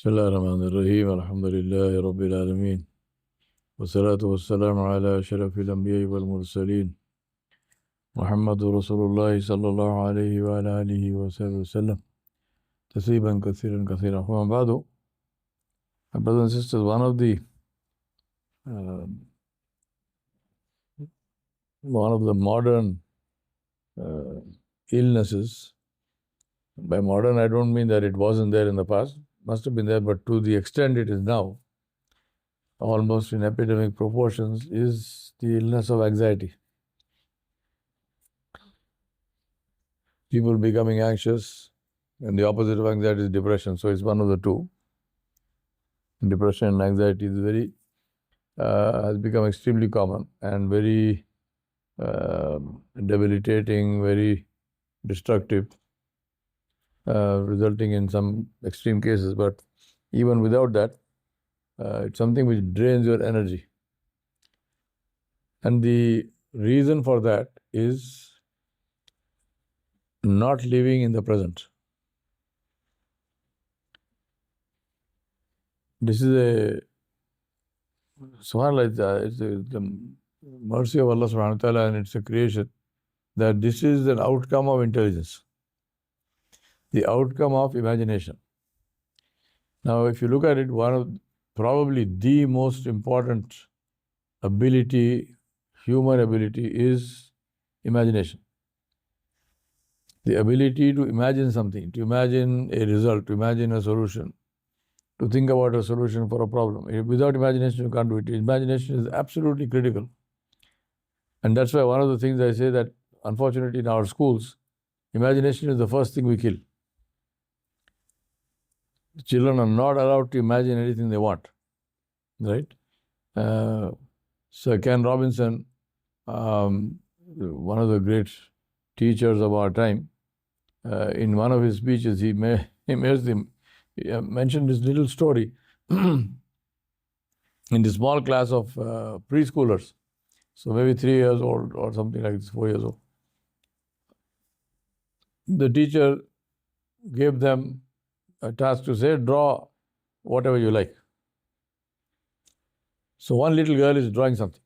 بسم الله الرحمن الرحيم الحمد لله رب العالمين والصلاة والسلام على أشرف الأنبياء والمرسلين محمد رسول الله صلى الله عليه وعلى آله وصحبه وسلم تسليما كثيرا كثيرا. وما بعد, my brothers and sisters, uh, one of the modern illnesses, by modern I don't mean that it wasn't there in the past, must have been there, but to the extent it is now, almost in epidemic proportions, is the illness of anxiety. People becoming anxious, and the opposite of anxiety is depression. So it's one of the two. Depression and anxiety is has become extremely common and very debilitating, very destructive, resulting in some extreme cases. But even without that, it's something which drains your energy. And the reason for that is not living in the present. This is subhanAllah, it's the mercy of Allah subhanahu wa ta'ala, and it's a creation, that this is an outcome of intelligence, the outcome of imagination. Now, if you look at it, one of probably the most important ability, human ability, is imagination. The ability to imagine something, to imagine a result, to imagine a solution, to think about a solution for a problem. Without imagination, you can't do it. Imagination is absolutely critical. And that's why one of the things I say, that unfortunately in our schools, imagination is the first thing we kill. The children are not allowed to imagine anything they want, right? Sir Ken Robinson, one of the great teachers of our time, in one of his speeches, he mentioned this little story in the small class of preschoolers, so maybe 3 years old or something like this, 4 years old. The teacher gave them a task to say, draw whatever you like. So one little girl is drawing something.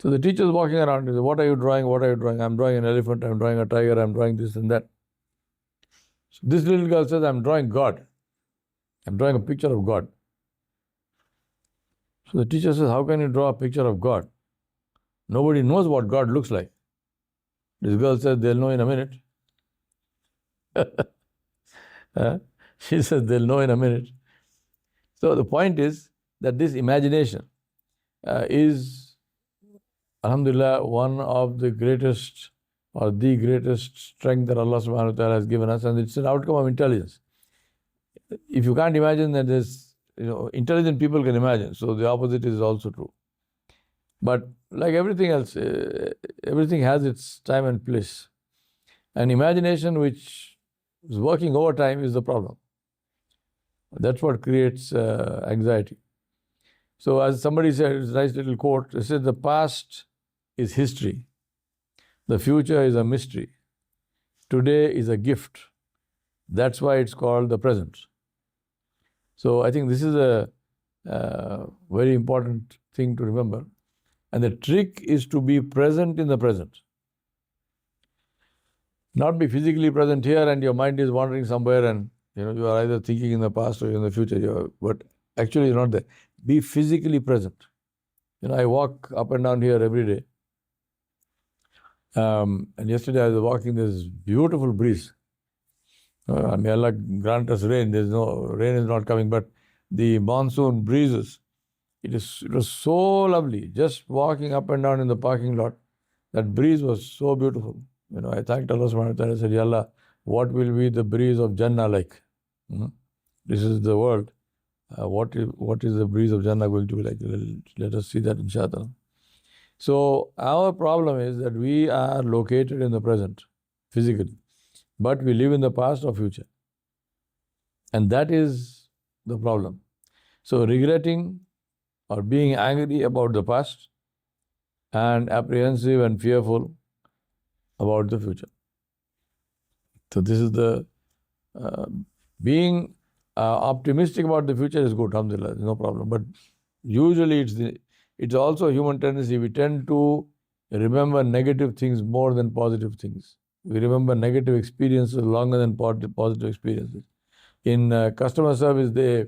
So the teacher is walking around and says, what are you drawing? What are you drawing? I'm drawing an elephant, I'm drawing a tiger, I'm drawing this and that. So this little girl says, I'm drawing God. I'm drawing a picture of God. So the teacher says, how can you draw a picture of God? Nobody knows what God looks like. This girl says, they'll know in a minute. She says, they'll know in a minute. So the point is that this imagination is, alhamdulillah, one of the greatest or the greatest strength that Allah subhanahu wa ta'ala has given us, and it's an outcome of intelligence. If you can't imagine, then there's, intelligent people can imagine. So the opposite is also true. But like everything else, everything has its time and place. And imagination which is working overtime is the problem. That's what creates anxiety. So as somebody said, it's a nice little quote, it said, the past is history. The future is a mystery. Today is a gift. That's why it's called the present. So I think this is a very important thing to remember. And the trick is to be present in the present. Not be physically present here and your mind is wandering somewhere, and you are either thinking in the past or in the future, but actually you're not there. Be physically present. I walk up and down here every day. And yesterday I was walking, this beautiful breeze. May Allah grant us rain. Rain is not coming, but the monsoon breezes, it was so lovely. Just walking up and down in the parking lot, that breeze was so beautiful. I thanked Allah subhanahu wa ta'ala. I said, Ya Allah, what will be the breeze of Jannah like? This is the world. What is the breeze of Jannah going to be like? Let us see that, inshallah. So our problem is that we are located in the present, physically, but we live in the past or future. And that is the problem. So regretting or being angry about the past and apprehensive and fearful about the future. So this is the being Optimistic about the future is good, alhamdulillah, no problem. But usually it's also a human tendency. We tend to remember negative things more than positive things. We remember negative experiences longer than positive experiences. In customer service,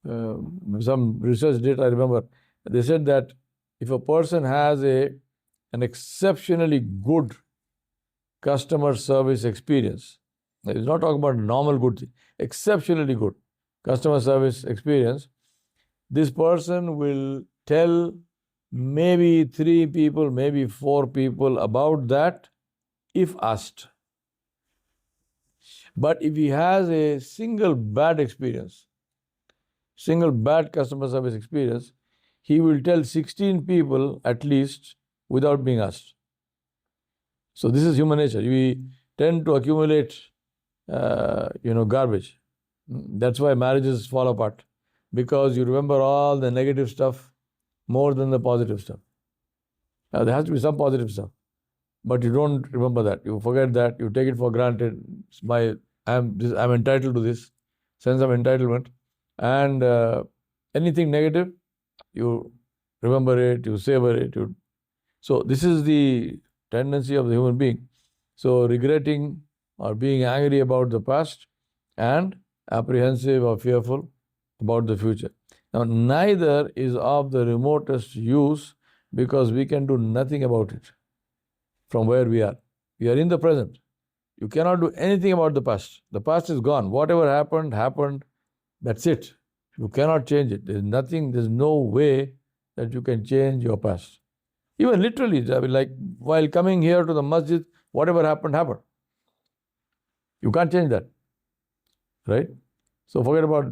some research data I remember, they said that if a person has an exceptionally good customer service experience, it's not talking about normal good thing, exceptionally good customer service experience, this person will tell maybe 3 people, maybe 4 people about that if asked. But if he has a single bad experience, single bad customer service experience, he will tell 16 people at least without being asked. So this is human nature. We tend to accumulate, garbage. That's why marriages fall apart, because you remember all the negative stuff more than the positive stuff. Now, there has to be some positive stuff, but you don't remember that. You forget that. You take it for granted. I'm entitled to this sense of entitlement, and anything negative, you remember it, you savor it. So this is the tendency of the human being. So regretting or being angry about the past and apprehensive or fearful about the future. Now, neither is of the remotest use, because we can do nothing about it from where we are. We are in the present. You cannot do anything about the past. The past is gone. Whatever happened, happened. That's it. You cannot change it. There's no way that you can change your past. Even literally, like while coming here to the masjid, whatever happened, happened. You can't change that. Right? So forget about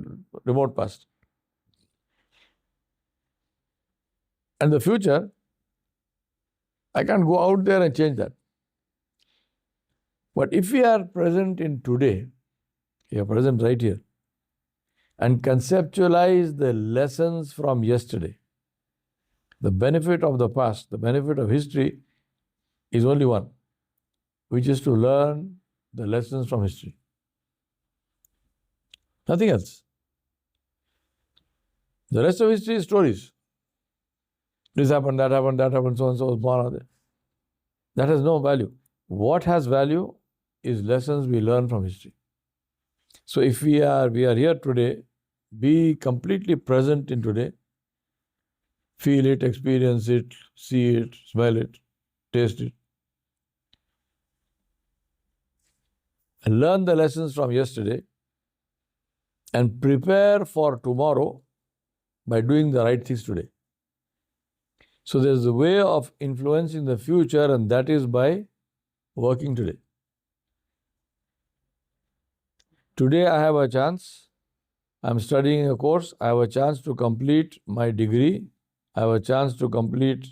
remote past. And the future, I can't go out there and change that. But if we are present in today, we are present right here, and conceptualize the lessons from yesterday, the benefit of the past, the benefit of history is only one, which is to learn the lessons from history. Nothing else. The rest of history is stories. This happened, that happened, so and so was born. That has no value. What has value is lessons we learn from history. So if we are here today, be completely present in today. Feel it, experience it, see it, smell it, taste it. And learn the lessons from yesterday and prepare for tomorrow by doing the right things today. So there's a way of influencing the future, and that is by working today. Today I have a chance. I'm studying a course. I have a chance to complete my degree. I have a chance to complete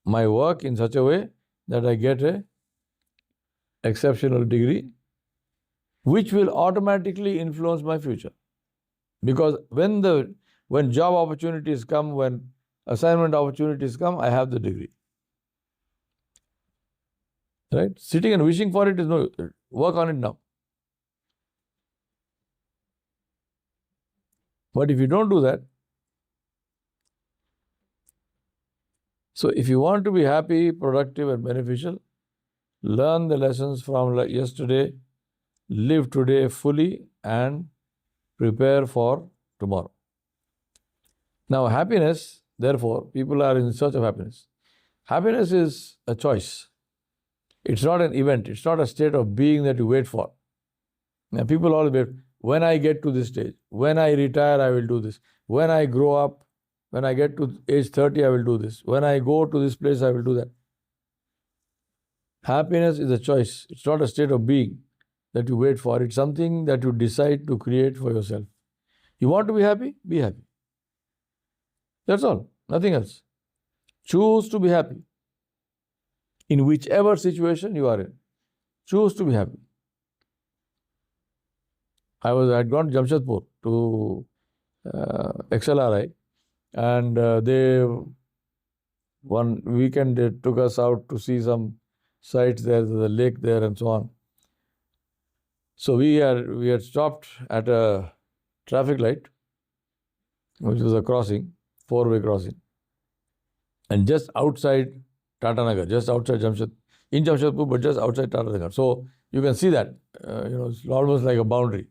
my work in such a way that I get an exceptional degree, which will automatically influence my future. Because when job opportunities come, when assignment opportunities come, I have the degree. Right? Sitting and wishing for it is no, work on it now. But if you don't do that, so if you want to be happy, productive, and beneficial, learn the lessons from yesterday, live today fully, and prepare for tomorrow. Now, happiness, therefore, people are in search of happiness. Happiness is a choice. It's not an event. It's not a state of being that you wait for. Now, people always wait, when I get to this stage, when I retire, I will do this. When I grow up, when I get to age 30, I will do this. When I go to this place, I will do that. Happiness is a choice. It's not a state of being that you wait for. It's something that you decide to create for yourself. You want to be happy? Be happy. That's all. Nothing else. Choose to be happy. In whichever situation you are in, choose to be happy. I'd gone to Jamshedpur to XLRI, and one weekend they took us out to see some sites there, the lake there and so on. So we had stopped at a traffic light, which was a crossing, four-way crossing. And just outside Tata Nagar, just outside in Jamshedpur, but just outside Tata Nagar. So you can see that, it's almost like a boundary.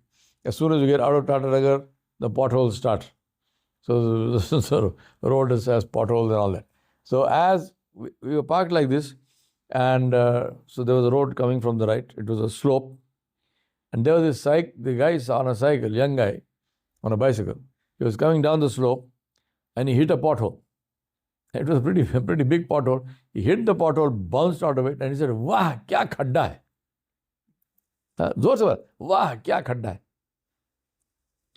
As soon as you get out of Tata Nagar, the potholes start. So the road has potholes and all that. So as we were parked like this, and so there was a road coming from the right. It was a slope. And there was this the guy is on a cycle, young guy, on a bicycle. He was coming down the slope and he hit a pothole. It was a pretty big pothole. He hit the pothole, bounced out of it, and he said, "Wah, kya khadda hai?" Zor se bola, "Wah, kya khadda hai?"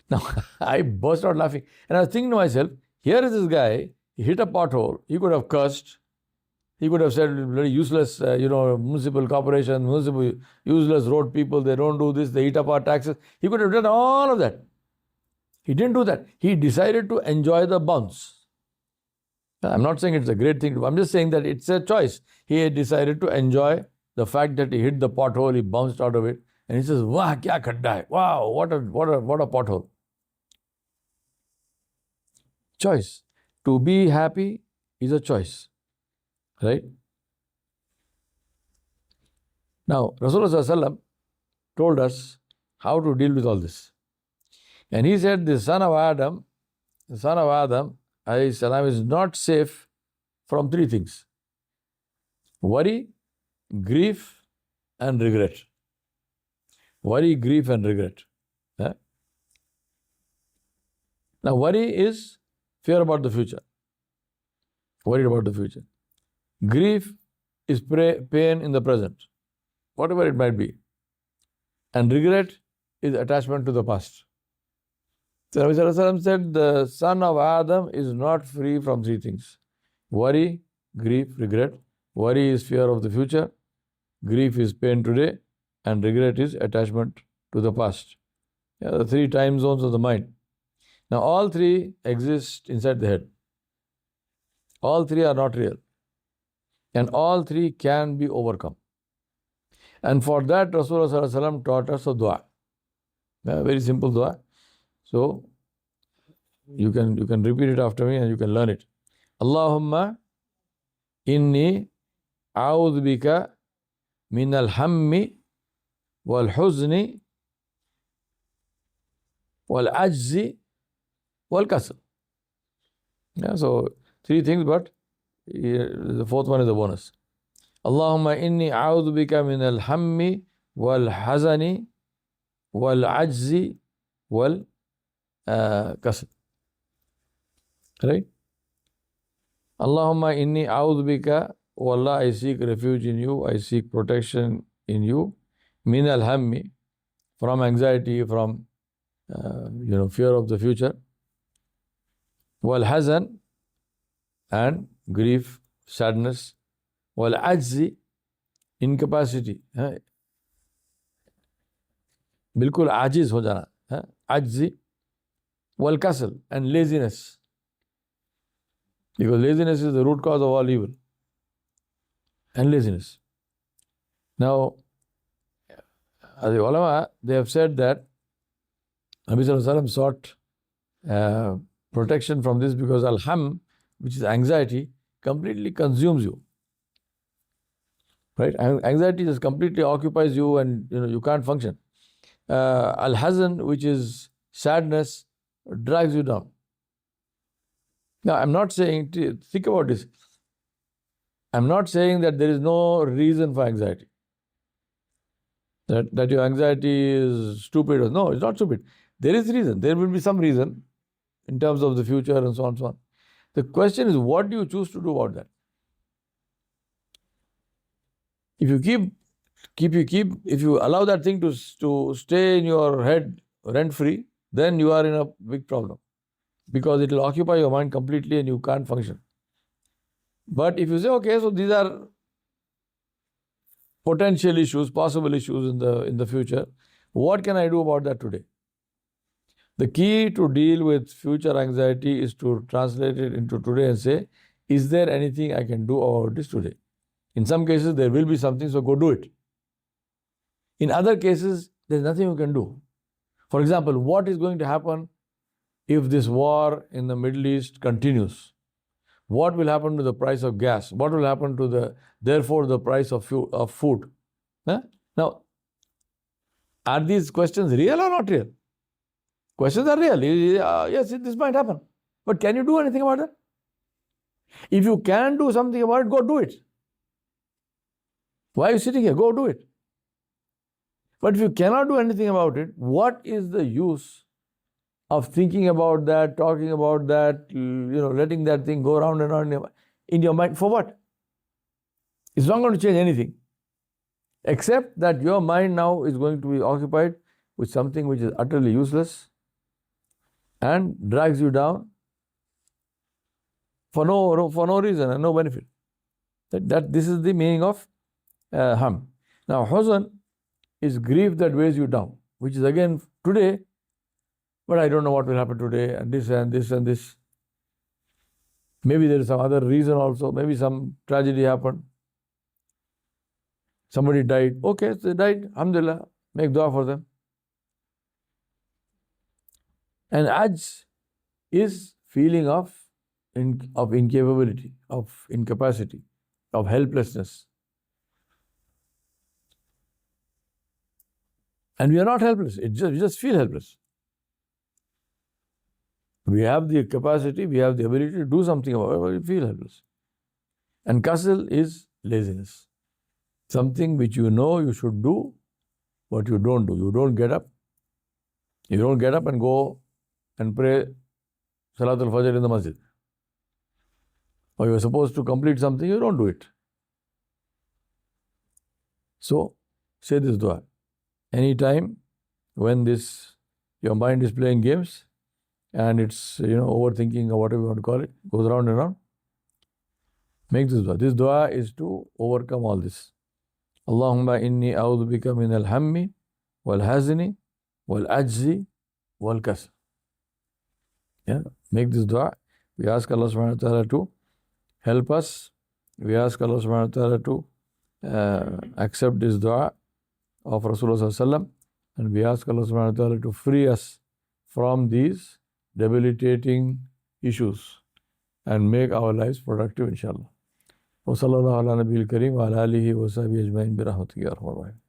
Now, I burst out laughing. And I was thinking to myself, here is this guy, he hit a pothole, he could have cursed, he could have said, very useless, municipal corporation, useless road people, they don't do this, they eat up our taxes. He could have done all of that. He didn't do that. He decided to enjoy the bounce. I'm not saying it's a great thing to do. I'm just saying that it's a choice. He had decided to enjoy the fact that he hit the pothole, he bounced out of it, and he says, "Wah, kya khadda hai? Wow, what a pothole." Choice. To be happy is a choice. Right? Now, Rasulullah told us how to deal with all this. And he said, the son of Adam is not safe from three things: worry, grief, and regret. Worry, grief, and regret. Now, worry is fear about the future. Worried about the future. Grief is pain in the present, whatever it might be. And regret is attachment to the past. So Nabi Sallallahu Alaihi Wasallam said, the son of Adam is not free from three things: worry, grief, regret. Worry is fear of the future, grief is pain today, and regret is attachment to the past. The three time zones of the mind. Now all three exist inside the head. All three are not real. And all three can be overcome. And for that, Rasulullah taught us a dua. A very simple dua. So you can repeat it after me and you can learn it. Allahumma inni a'udhu bika min al-hammi wal-huzni wal-ajzi wal-kasal. So three things, but the fourth one is a bonus. Allahumma inni a'udhu bika min al-hammi wal-hazani wal-ajzi wal-kasal. Right? Allahumma inni a'udhu bika, O Allah, I seek refuge in you, I seek protection in you. Min al-hammi, from anxiety, from fear of the future. Wal-hazan, and grief, sadness. Wal-ajzi, incapacity. बिल्कुल आजिज हो जाना, ajzi. Wal-kasal, and laziness. Because laziness is the root cause of all evil. And laziness. Now, the ulama, they have said that Nabi Sallallahu Alaihi Wasallam sought protection from this because al-ham, which is anxiety, completely consumes you. Right? Anxiety just completely occupies you and you can't function. Al-hazan, which is sadness, drags you down. Now, I'm not saying, think about this. I'm not saying that there is no reason for anxiety. That your anxiety is stupid. No, it's not stupid. There is reason. There will be some reason in terms of the future and so on and so on. The question is, what do you choose to do about that? If you allow that thing to stay in your head rent-free, then you are in a big problem. Because it will occupy your mind completely and you can't function. But if you say, okay, so these are potential issues, possible issues in the future, what can I do about that today? The key to deal with future anxiety is to translate it into today and say, is there anything I can do about this today? In some cases, there will be something, so go do it. In other cases, there's nothing you can do. For example, what is going to happen if this war in the Middle East continues? What will happen to the price of gas? What will happen to therefore the price of food? Huh? Now, are these questions real or not real? Questions are real. Yes, this might happen. But can you do anything about that? If you can do something about it, go do it. Why are you sitting here? Go do it. But if you cannot do anything about it, what is the use of thinking about that, talking about that, letting that thing go round and round in your mind? For what? It's not going to change anything. Except that your mind now is going to be occupied with something which is utterly useless and drags you down for no reason and no benefit. This is the meaning of ham. Now, huzn is grief that weighs you down, which is again today, but I don't know what will happen today, and this and this and this. Maybe there is some other reason also. Maybe some tragedy happened. Somebody died. Okay, they died. Alhamdulillah. Make dua for them. And ajz is feeling of incapability, of incapacity, of helplessness. And we are not helpless. We just feel helpless. We have the capacity, we have the ability to do something about it, but we feel helpless. And kasal is laziness. Something which you know you should do, but you don't do. You don't get up. You don't get up and go and pray Salatul Fajr in the masjid. Or you are supposed to complete something, you don't do it. So, say this dua. Anytime when your mind is playing games and it's overthinking or whatever you want to call it, goes round and round, make this dua. This dua is to overcome all this. Allahumma inni a'udhu bika min al-hammi wal-hazni wal-ajzi wal-kasal. Yeah, make this dua. We ask Allah subhanahu wa ta'ala to help us. We ask Allah subhanahu wa ta'ala to accept this dua of Rasulullah sallallahu alaihi wasallam, and we ask Allah subhanahu wa ta'ala to free us from these debilitating issues and make our lives productive, inshallah. Wa sallallahu ala nabiyil kareem wa ala alihi wa sahbihi ajma'in bi rahmatihi ya arhamar rahimin.